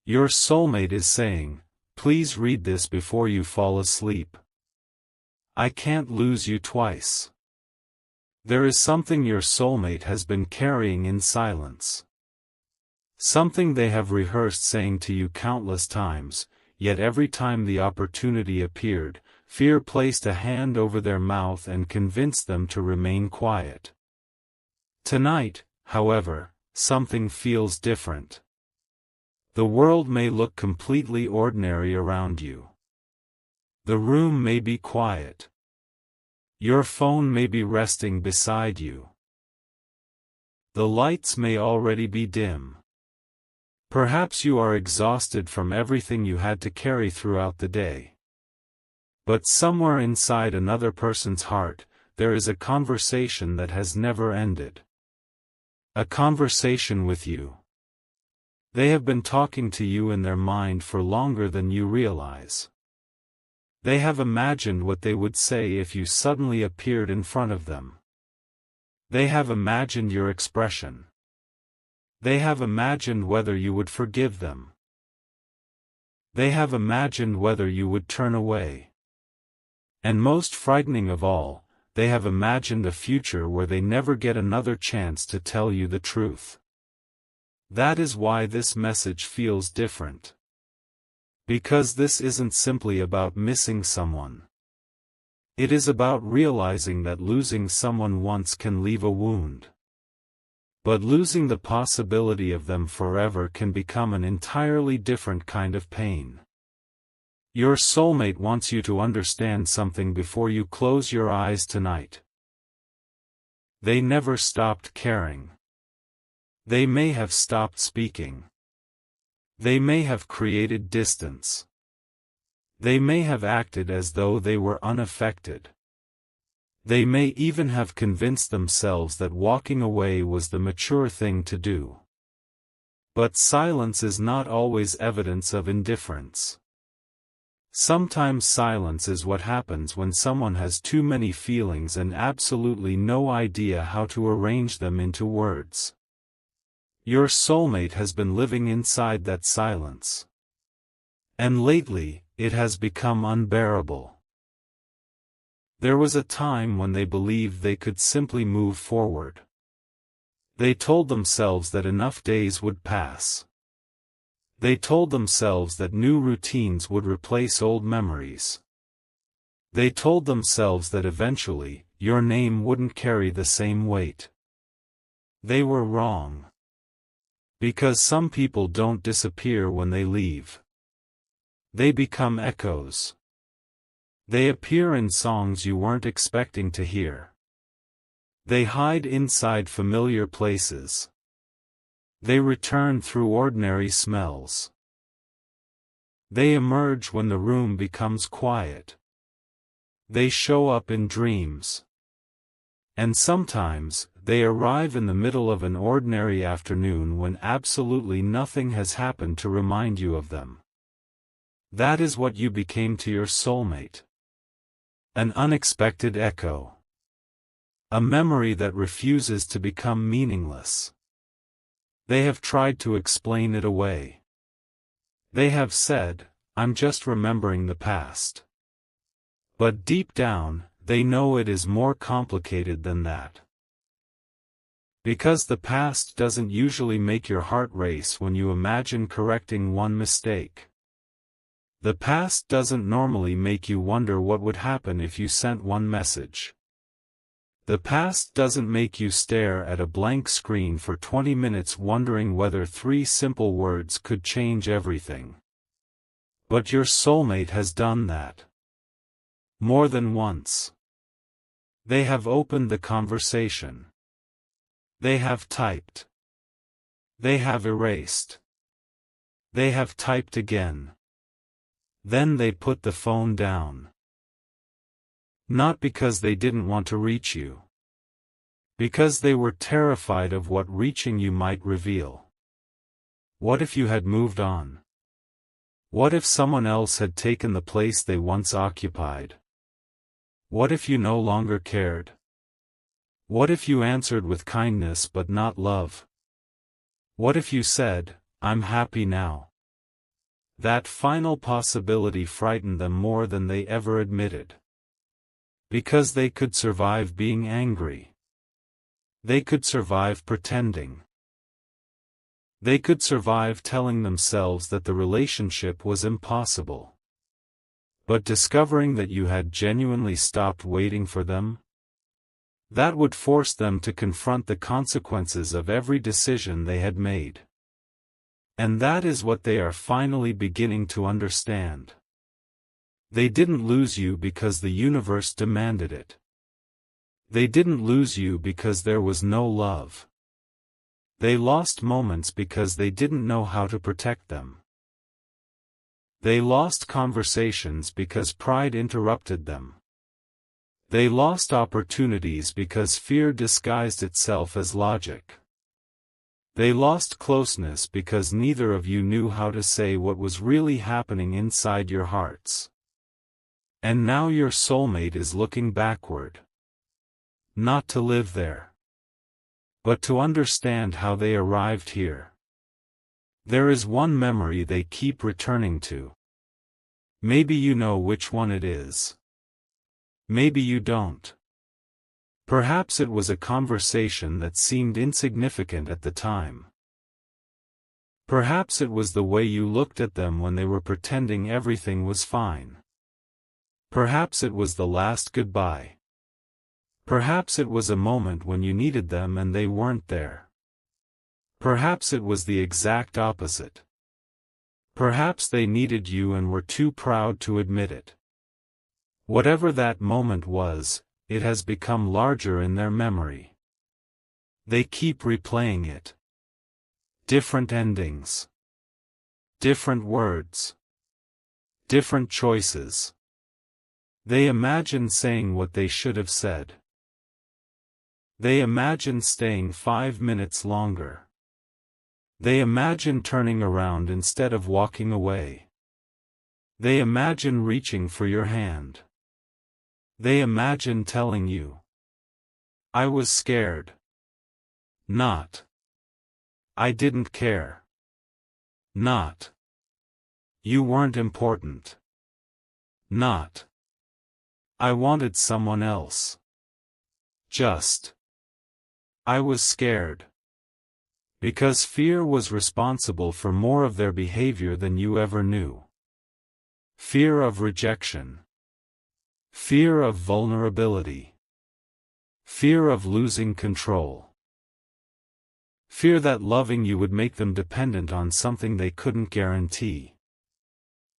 Your soulmate is saying, please read this before you fall asleep. I can't lose you twice. There is something your soulmate has been carrying in silence. Something they have rehearsed saying to you countless times, yet every time the opportunity appeared, fear placed a hand over their mouth and convinced them to remain quiet. Tonight, however, something feels different. The world may look completely ordinary around you. The room may be quiet. Your phone may be resting beside you. The lights may already be dim. Perhaps you are exhausted from everything you had to carry throughout the day. But somewhere inside another person's heart, there is a conversation that has never ended. A conversation with you. They have been talking to you in their mind for longer than you realize. They have imagined what they would say if you suddenly appeared in front of them. They have imagined your expression. They have imagined whether you would forgive them. They have imagined whether you would turn away. And most frightening of all, they have imagined a future where they never get another chance to tell you the truth. That is why this message feels different. Because this isn't simply about missing someone. It is about realizing that losing someone once can leave a wound. But losing the possibility of them forever can become an entirely different kind of pain. Your soulmate wants you to understand something before you close your eyes tonight. They never stopped caring. They may have stopped speaking. They may have created distance. They may have acted as though they were unaffected. They may even have convinced themselves that walking away was the mature thing to do. But silence is not always evidence of indifference. Sometimes silence is what happens when someone has too many feelings and absolutely no idea how to arrange them into words. Your soulmate has been living inside that silence. And lately, it has become unbearable. There was a time when they believed they could simply move forward. They told themselves that enough days would pass. They told themselves that new routines would replace old memories. They told themselves that eventually, your name wouldn't carry the same weight. They were wrong. Because some people don't disappear when they leave. They become echoes. They appear in songs you weren't expecting to hear. They hide inside familiar places. They return through ordinary smells. They emerge when the room becomes quiet. They show up in dreams. And sometimes, they arrive in the middle of an ordinary afternoon when absolutely nothing has happened to remind you of them. That is what you became to your soulmate. An unexpected echo. A memory that refuses to become meaningless. They have tried to explain it away. They have said, I'm just remembering the past. But deep down, they know it is more complicated than that. Because the past doesn't usually make your heart race when you imagine correcting one mistake. The past doesn't normally make you wonder what would happen if you sent one message. The past doesn't make you stare at a blank screen for 20 minutes wondering whether 3 simple words could change everything. But your soulmate has done that. More than once. They have opened the conversation. They have typed. They have erased. They have typed again. Then they put the phone down. Not because they didn't want to reach you. Because they were terrified of what reaching you might reveal. What if you had moved on? What if someone else had taken the place they once occupied? What if you no longer cared? What if you answered with kindness but not love? What if you said, I'm happy now? That final possibility frightened them more than they ever admitted. Because they could survive being angry. They could survive pretending. They could survive telling themselves that the relationship was impossible. But discovering that you had genuinely stopped waiting for them? That would force them to confront the consequences of every decision they had made. And that is what they are finally beginning to understand. They didn't lose you because the universe demanded it. They didn't lose you because there was no love. They lost moments because they didn't know how to protect them. They lost conversations because pride interrupted them. They lost opportunities because fear disguised itself as logic. They lost closeness because neither of you knew how to say what was really happening inside your hearts. And now your soulmate is looking backward. Not to live there, but to understand how they arrived here. There is one memory they keep returning to. Maybe you know which one it is. Maybe you don't. Perhaps it was a conversation that seemed insignificant at the time. Perhaps it was the way you looked at them when they were pretending everything was fine. Perhaps it was the last goodbye. Perhaps it was a moment when you needed them and they weren't there. Perhaps it was the exact opposite. Perhaps they needed you and were too proud to admit it. Whatever that moment was, it has become larger in their memory. They keep replaying it. Different endings. Different words. Different choices. They imagine saying what they should have said. They imagine staying 5 minutes longer. They imagine turning around instead of walking away. They imagine reaching for your hand. They imagine telling you, "I was scared." Not, "I didn't care." Not, "You weren't important." Not, "I wanted someone else." Just, "I was scared." Because fear was responsible for more of their behavior than you ever knew. Fear of rejection. Fear of vulnerability. Fear of losing control. Fear that loving you would make them dependent on something they couldn't guarantee.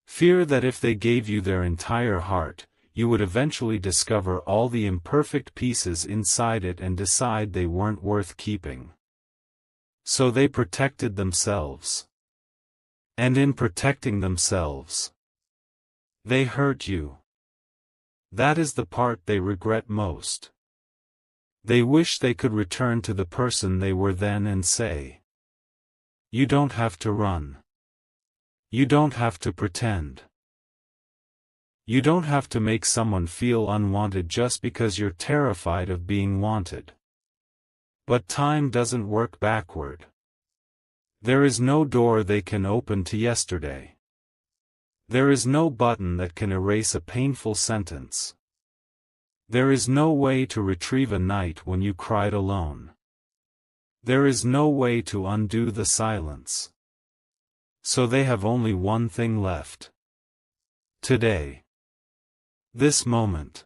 Fear that if they gave you their entire heart, you would eventually discover all the imperfect pieces inside it and decide they weren't worth keeping. So they protected themselves. And in protecting themselves, they hurt you. That is the part they regret most. They wish they could return to the person they were then and say, "You don't have to run. You don't have to pretend. You don't have to make someone feel unwanted just because you're terrified of being wanted." But time doesn't work backward. There is no door they can open to yesterday. There is no button that can erase a painful sentence. There is no way to retrieve a night when you cried alone. There is no way to undo the silence. So they have only one thing left. Today. This moment.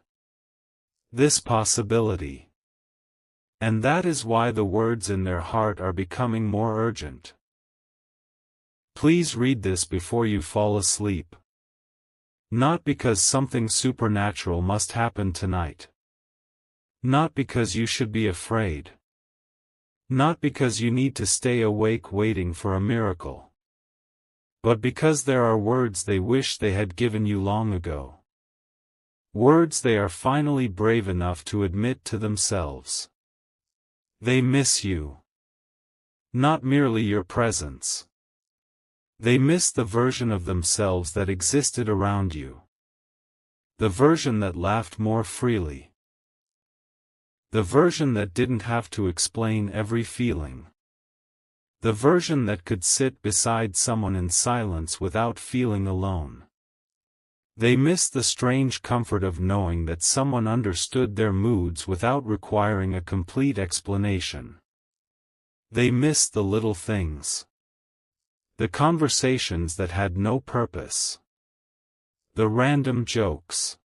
This possibility. And that is why the words in their heart are becoming more urgent. Please read this before you fall asleep. Not because something supernatural must happen tonight. Not because you should be afraid. Not because you need to stay awake waiting for a miracle. But because there are words they wish they had given you long ago. Words they are finally brave enough to admit to themselves. They miss you. Not merely your presence. They miss the version of themselves that existed around you. The version that laughed more freely. The version that didn't have to explain every feeling. The version that could sit beside someone in silence without feeling alone. They miss the strange comfort of knowing that someone understood their moods without requiring a complete explanation. They miss the little things. The conversations that had no purpose. The random jokes.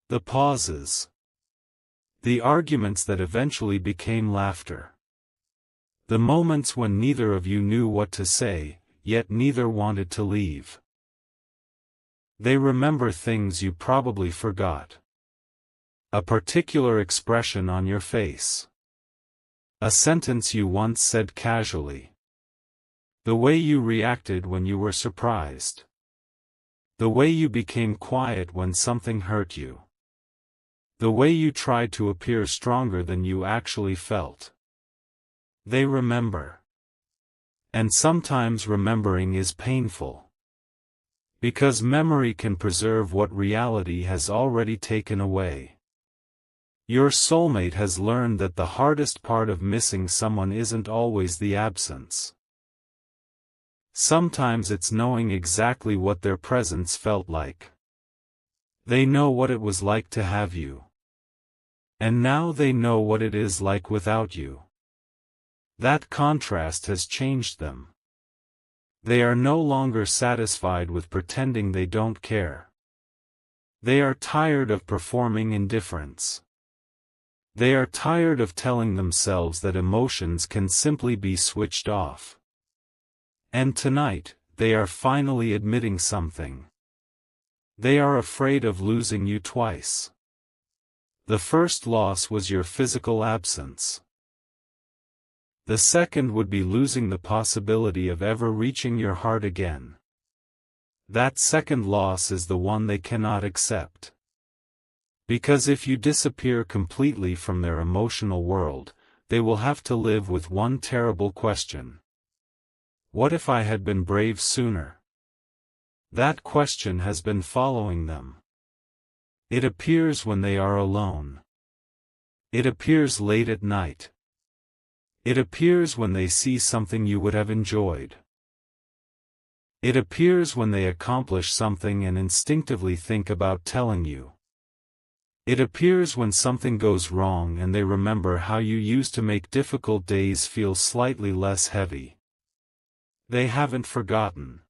The pauses. The arguments that eventually became laughter. The moments when neither of you knew what to say, yet neither wanted to leave. They remember things you probably forgot. A particular expression on your face. A sentence you once said casually. The way you reacted when you were surprised. The way you became quiet when something hurt you. The way you tried to appear stronger than you actually felt. They remember. And sometimes remembering is painful. Because memory can preserve what reality has already taken away. Your soulmate has learned that the hardest part of missing someone isn't always the absence. Sometimes it's knowing exactly what their presence felt like. They know what it was like to have you. And now they know what it is like without you. That contrast has changed them. They are no longer satisfied with pretending they don't care. They are tired of performing indifference. They are tired of telling themselves that emotions can simply be switched off. And tonight, they are finally admitting something. They are afraid of losing you twice. The first loss was your physical absence. The second would be losing the possibility of ever reaching your heart again. That second loss is the one they cannot accept. Because if you disappear completely from their emotional world, they will have to live with one terrible question. What if I had been brave sooner? That question has been following them. It appears when they are alone. It appears late at night. It appears when they see something you would have enjoyed. It appears when they accomplish something and instinctively think about telling you. It appears when something goes wrong and they remember how you used to make difficult days feel slightly less heavy. They haven't forgotten.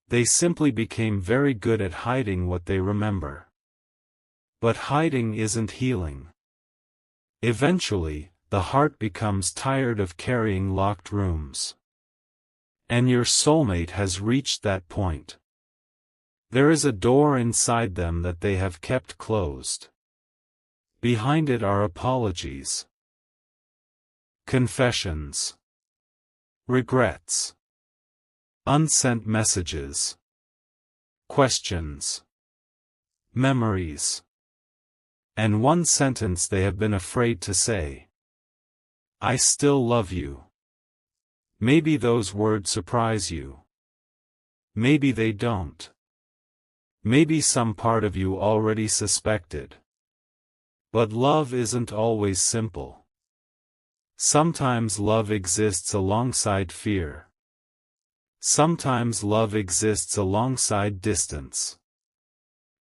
They simply became very good at hiding what they remember. But hiding isn't healing. Eventually, the heart becomes tired of carrying locked rooms. And your soulmate has reached that point. There is a door inside them that they have kept closed. Behind it are apologies, confessions, regrets, unsent messages, questions, memories, and one sentence they have been afraid to say. I still love you. Maybe those words surprise you. Maybe they don't. Maybe some part of you already suspected. But love isn't always simple. Sometimes love exists alongside fear. Sometimes love exists alongside distance.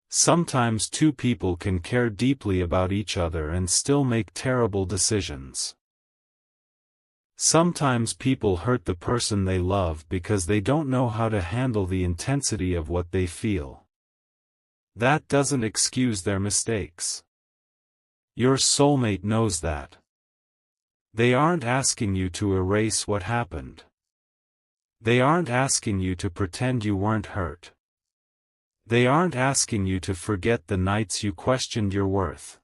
Sometimes two people can care deeply about each other and still make terrible decisions. Sometimes people hurt the person they love because they don't know how to handle the intensity of what they feel. That doesn't excuse their mistakes. Your soulmate knows that. They aren't asking you to erase what happened. They aren't asking you to pretend you weren't hurt. They aren't asking you to forget the nights you questioned your worth.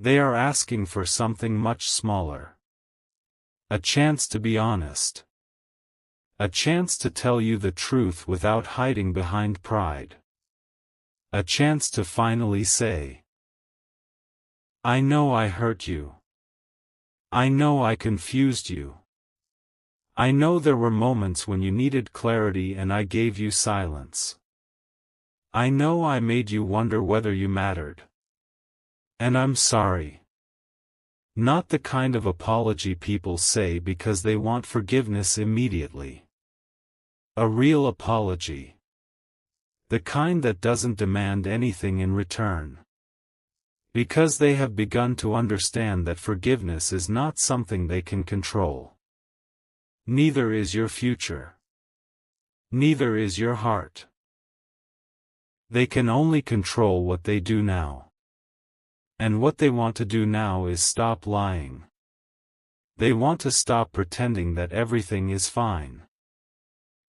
They are asking for something much smaller. A chance to be honest. A chance to tell you the truth without hiding behind pride. A chance to finally say, I know I hurt you. I know I confused you. I know there were moments when you needed clarity and I gave you silence. I know I made you wonder whether you mattered. And I'm sorry. Not the kind of apology people say because they want forgiveness immediately. A real apology. The kind that doesn't demand anything in return. Because they have begun to understand that forgiveness is not something they can control. Neither is your future. Neither is your heart. They can only control what they do now. And what they want to do now is stop lying. They want to stop pretending that everything is fine.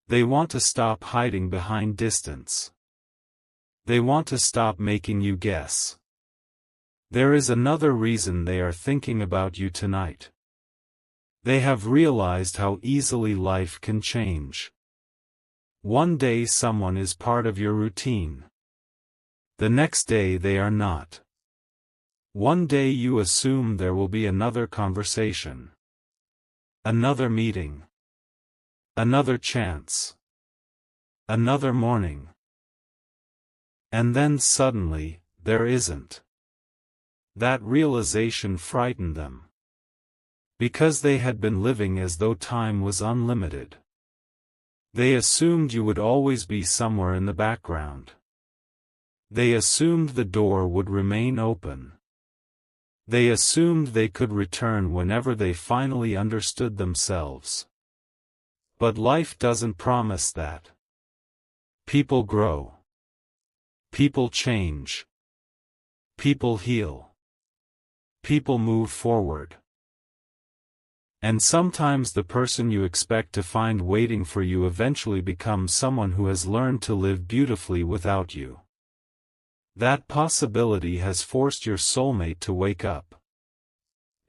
They want to stop hiding behind distance. They want to stop making you guess. There is another reason they are thinking about you tonight. They have realized how easily life can change. One day someone is part of your routine. The next day they are not. One day you assume there will be another conversation. Another meeting. Another chance. Another morning. And then suddenly, there isn't. That realization frightened them. Because they had been living as though time was unlimited. They assumed you would always be somewhere in the background. They assumed the door would remain open. They assumed they could return whenever they finally understood themselves. But life doesn't promise that. People grow. People change. People heal. People move forward. And sometimes the person you expect to find waiting for you eventually becomes someone who has learned to live beautifully without you. That possibility has forced your soulmate to wake up.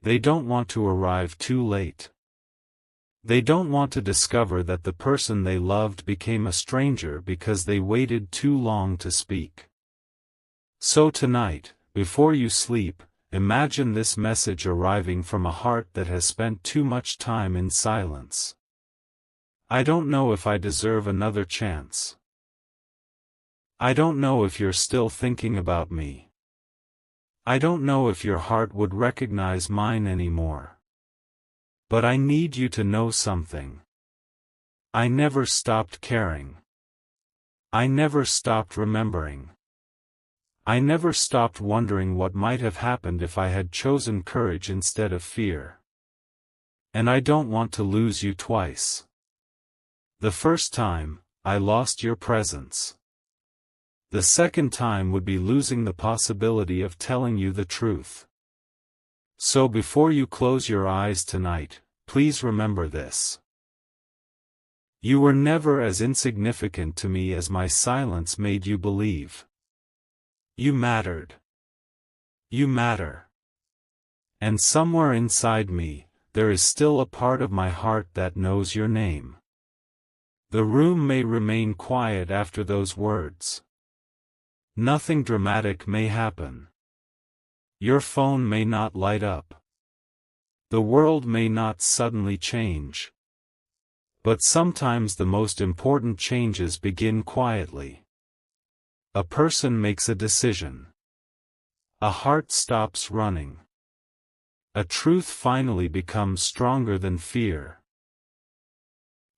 They don't want to arrive too late. They don't want to discover that the person they loved became a stranger because they waited too long to speak. So tonight, before you sleep, imagine this message arriving from a heart that has spent too much time in silence. I don't know if I deserve another chance. I don't know if you're still thinking about me. I don't know if your heart would recognize mine anymore. But I need you to know something. I never stopped caring. I never stopped remembering. I never stopped wondering what might have happened if I had chosen courage instead of fear. And I don't want to lose you twice. The first time, I lost your presence. The second time would be losing the possibility of telling you the truth. So before you close your eyes tonight, please remember this. You were never as insignificant to me as my silence made you believe. You mattered. You matter. And somewhere inside me, there is still a part of my heart that knows your name. The room may remain quiet after those words. Nothing dramatic may happen. Your phone may not light up. The world may not suddenly change. But sometimes the most important changes begin quietly. A person makes a decision. A heart stops running. A truth finally becomes stronger than fear.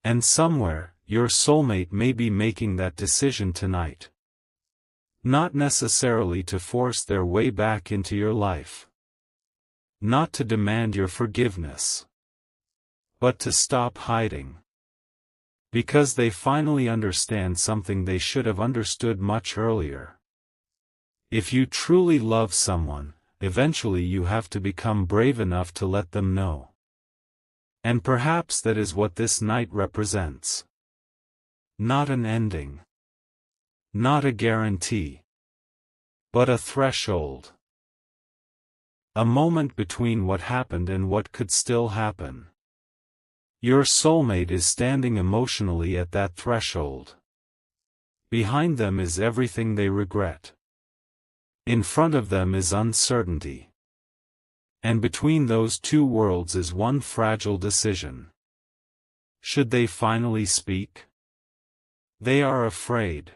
And somewhere, your soulmate may be making that decision tonight. Not necessarily to force their way back into your life. Not to demand your forgiveness. But to stop hiding. Because they finally understand something they should have understood much earlier. If you truly love someone, eventually you have to become brave enough to let them know. And perhaps that is what this night represents. Not an ending. Not a guarantee. But a threshold. A moment between what happened and what could still happen. Your soulmate is standing emotionally at that threshold. Behind them is everything they regret. In front of them is uncertainty. And between those two worlds is one fragile decision. Should they finally speak? They are afraid.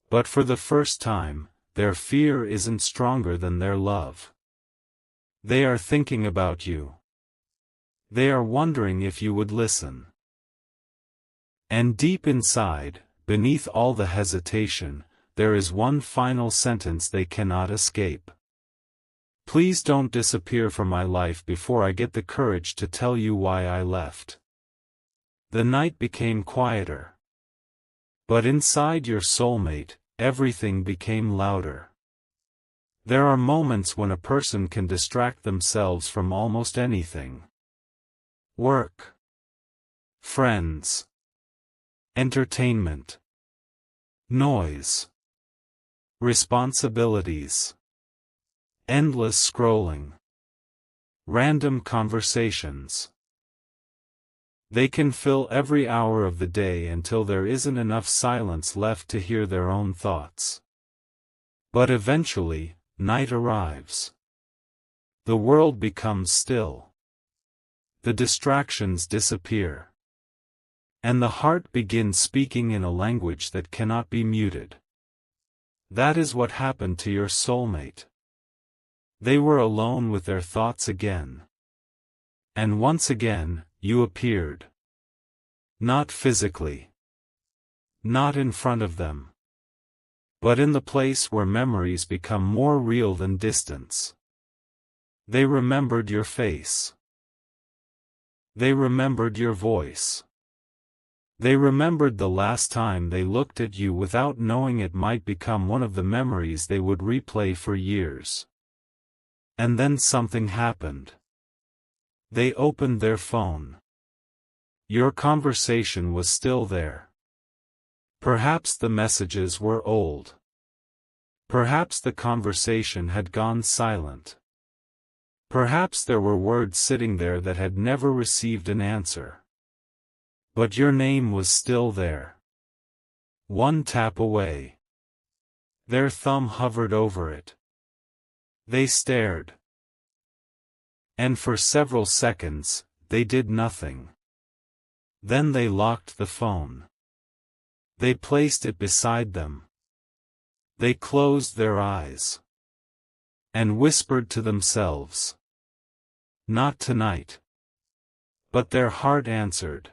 But for the first time, their fear isn't stronger than their love. They are thinking about you. They are wondering if you would listen. And deep inside, beneath all the hesitation, there is one final sentence they cannot escape. Please don't disappear from my life before I get the courage to tell you why I left. The night became quieter. But inside your soulmate, everything became louder. There are moments when a person can distract themselves from almost anything. Work, friends, entertainment, noise, responsibilities, endless scrolling, random conversations. They can fill every hour of the day until there isn't enough silence left to hear their own thoughts. But eventually, night arrives. The world becomes still. The distractions disappear. And the heart begins speaking in a language that cannot be muted. That is what happened to your soulmate. They were alone with their thoughts again. And once again, you appeared. Not physically. Not in front of them. But in the place where memories become more real than distance. They remembered your face. They remembered your voice. They remembered the last time they looked at you without knowing it might become one of the memories they would replay for years. And then something happened. They opened their phone. Your conversation was still there. Perhaps the messages were old. Perhaps the conversation had gone silent. Perhaps there were words sitting there that had never received an answer. But your name was still there. One tap away. Their thumb hovered over it. They stared. And for several seconds, they did nothing. Then they locked the phone. They placed it beside them. They closed their eyes. And whispered to themselves. Not tonight. But their heart answered.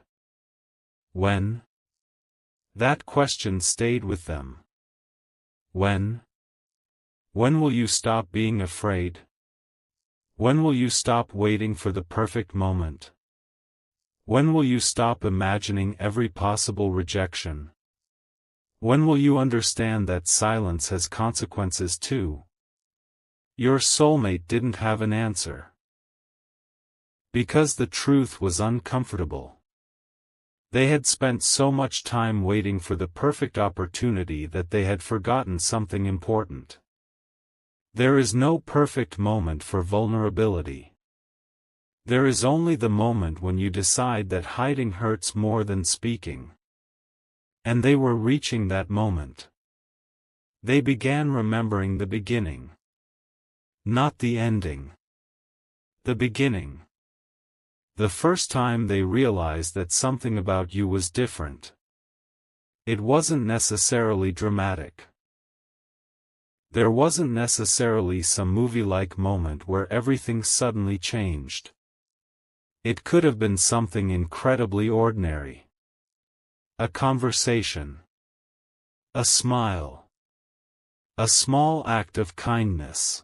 When? That question stayed with them. When? When will you stop being afraid? When will you stop waiting for the perfect moment? When will you stop imagining every possible rejection? When will you understand that silence has consequences too? Your soulmate didn't have an answer. Because the truth was uncomfortable. They had spent so much time waiting for the perfect opportunity that they had forgotten something important. There is no perfect moment for vulnerability. There is only the moment when you decide that hiding hurts more than speaking. And they were reaching that moment. They began remembering the beginning. Not the ending. The beginning. The first time they realized that something about you was different. It wasn't necessarily dramatic. There wasn't necessarily some movie-like moment where everything suddenly changed. It could have been something incredibly ordinary. A conversation. A smile. A small act of kindness.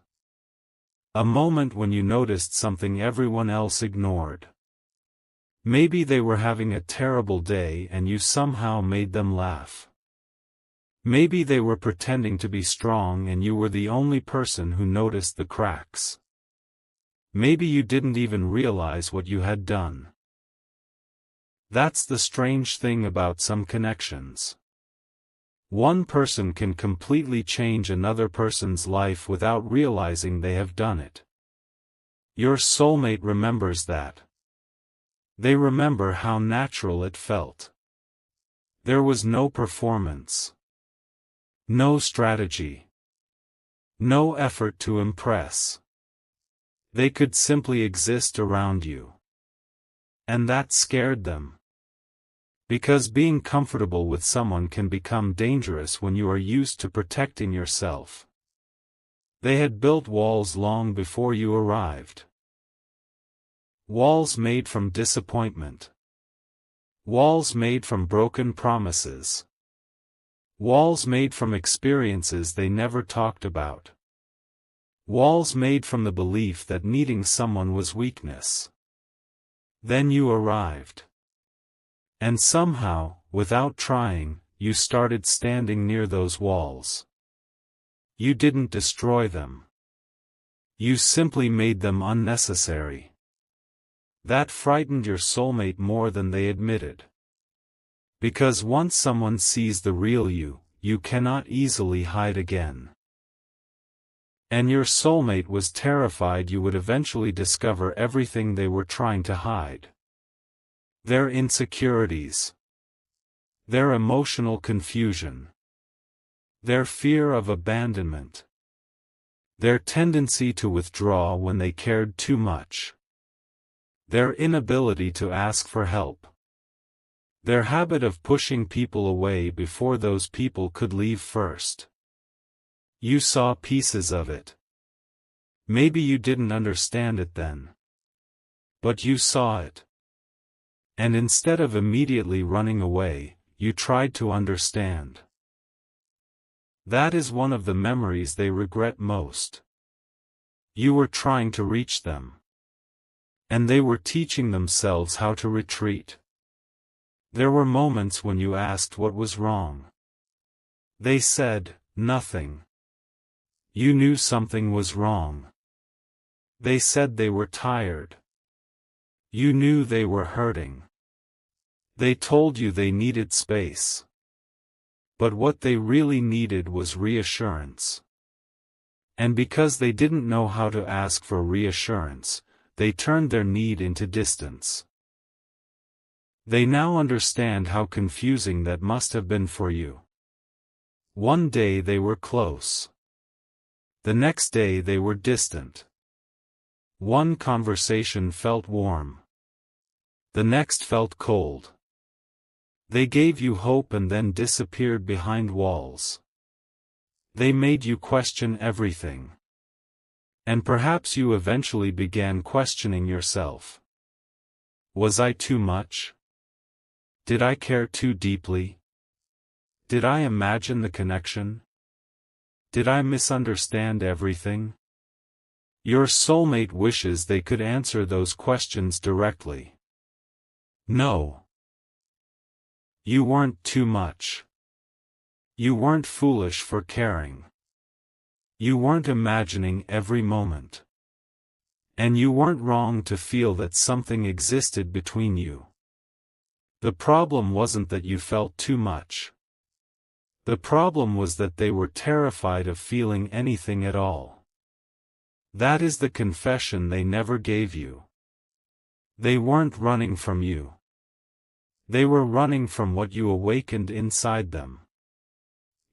A moment when you noticed something everyone else ignored. Maybe they were having a terrible day and you somehow made them laugh. Maybe they were pretending to be strong and you were the only person who noticed the cracks. Maybe you didn't even realize what you had done. That's the strange thing about some connections. One person can completely change another person's life without realizing they have done it. Your soulmate remembers that. They remember how natural it felt. There was no performance. No strategy. No effort to impress. They could simply exist around you. And that scared them. Because being comfortable with someone can become dangerous when you are used to protecting yourself. They had built walls long before you arrived. Walls made from disappointment. Walls made from broken promises. Walls made from experiences they never talked about. Walls made from the belief that needing someone was weakness. Then you arrived. And somehow, without trying, you started standing near those walls. You didn't destroy them. You simply made them unnecessary. That frightened your soulmate more than they admitted. Because once someone sees the real you, you cannot easily hide again. And your soulmate was terrified you would eventually discover everything they were trying to hide. Their insecurities. Their emotional confusion. Their fear of abandonment. Their tendency to withdraw when they cared too much. Their inability to ask for help. Their habit of pushing people away before those people could leave first. You saw pieces of it. Maybe you didn't understand it then. But you saw it. And instead of immediately running away, you tried to understand. That is one of the memories they regret most. You were trying to reach them. And they were teaching themselves how to retreat. There were moments when you asked what was wrong. They said, nothing. You knew something was wrong. They said they were tired. You knew they were hurting. They told you they needed space. But what they really needed was reassurance. And because they didn't know how to ask for reassurance, they turned their need into distance. They now understand how confusing that must have been for you. One day they were close. The next day they were distant. One conversation felt warm. The next felt cold. They gave you hope and then disappeared behind walls. They made you question everything. And perhaps you eventually began questioning yourself. Was I too much? Did I care too deeply? Did I imagine the connection? Did I misunderstand everything? Your soulmate wishes they could answer those questions directly. No. You weren't too much. You weren't foolish for caring. You weren't imagining every moment. And you weren't wrong to feel that something existed between you. The problem wasn't that you felt too much. The problem was that they were terrified of feeling anything at all. That is the confession they never gave you. They weren't running from you. They were running from what you awakened inside them.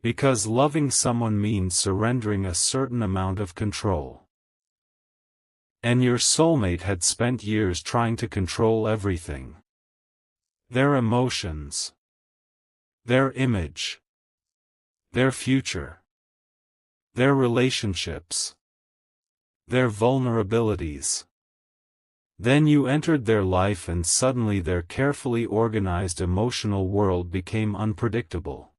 Because loving someone means surrendering a certain amount of control. And your soulmate had spent years trying to control everything. Their emotions. Their image. Their future. Their relationships. Their vulnerabilities. Then you entered their life and suddenly their carefully organized emotional world became unpredictable.